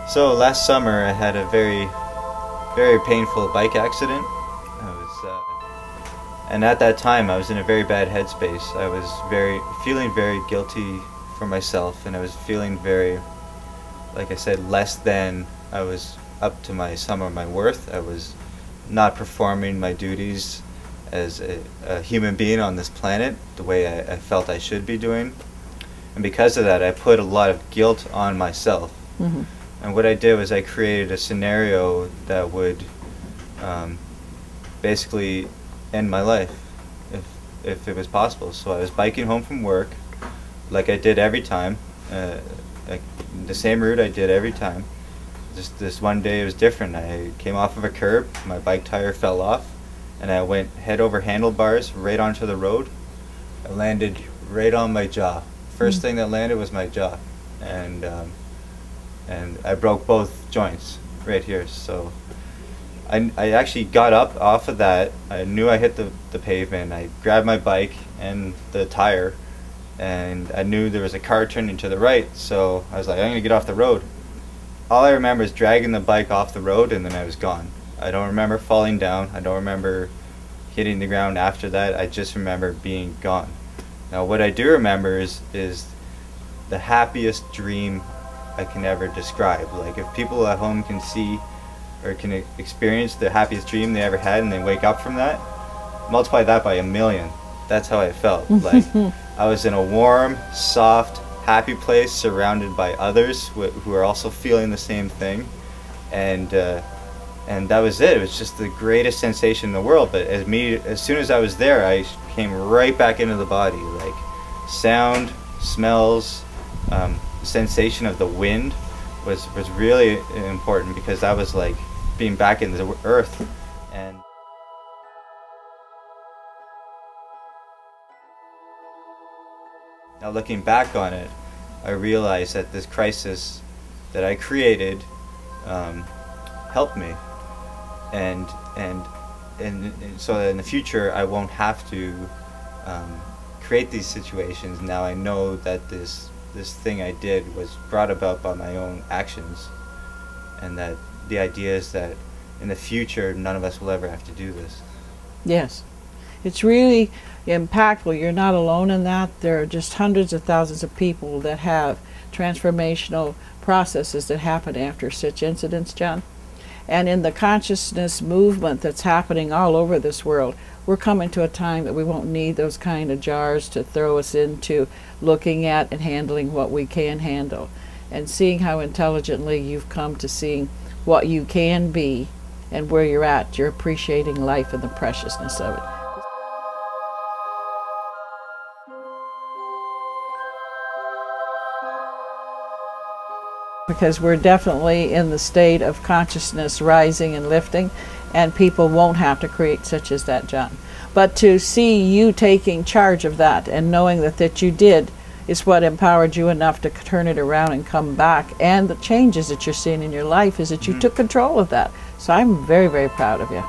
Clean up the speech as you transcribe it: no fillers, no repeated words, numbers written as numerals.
So last summer I had a very painful bike accident. And at that time I was in a very bad headspace. I was feeling very guilty for myself, and I was feeling very, like I said, less than. I was up to some of my worth. I was not performing my duties as a human being on this planet the way I felt I should be doing. And because of that, I put a lot of guilt on myself. Mm-hmm. And what I did was I created a scenario that would basically end my life if it was possible. So I was biking home from work like I did every time, the same route I did every time. Just this one day it was different. I came off of a curb, my bike tire fell off, and I went head over handlebars right onto the road. I landed right on my jaw. First thing that landed was my jaw, and I broke both joints right here. So I actually got up off of that. I knew I hit the pavement. I grabbed my bike and the tire, and I knew there was a car turning to the right, so I was like, I'm gonna get off the road. All I remember is dragging the bike off the road, and then I was gone. I don't remember falling down. I don't remember hitting the ground after that. I just remember being gone. Now what I do remember is the happiest dream I can ever describe. Like, if people at home can see or can experience the happiest dream they ever had and they wake up from that, multiply that by 1,000,000. That's how I felt. Like, I was in a warm, soft, happy place surrounded by others who are also feeling the same thing, and that was it. It was just the greatest sensation in the world. But as soon as I was there, I came right back into the body. Like, sound, smells, the sensation of the wind was really important, because that was like being back in the earth. And now looking back on it, I realized that this crisis that I created helped me, and so that in the future I won't have to create these situations. Now I know that this thing I did was brought about by my own actions, and that the idea is that in the future none of us will ever have to do this. Yes. It's really impactful. You're not alone in that. There are just hundreds of thousands of people that have transformational processes that happen after such incidents, John. And in the consciousness movement that's happening all over this world, we're coming to a time that we won't need those kind of jars to throw us into looking at and handling what we can handle. And seeing how intelligently you've come to seeing what you can be and where you're at, you're appreciating life and the preciousness of it. Because we're definitely in the state of consciousness rising and lifting, and people won't have to create such as that, John. But to see you taking charge of that and knowing that you did is what empowered you enough to turn it around and come back. And the changes that you're seeing in your life is that you took control of that. So I'm very, very proud of you.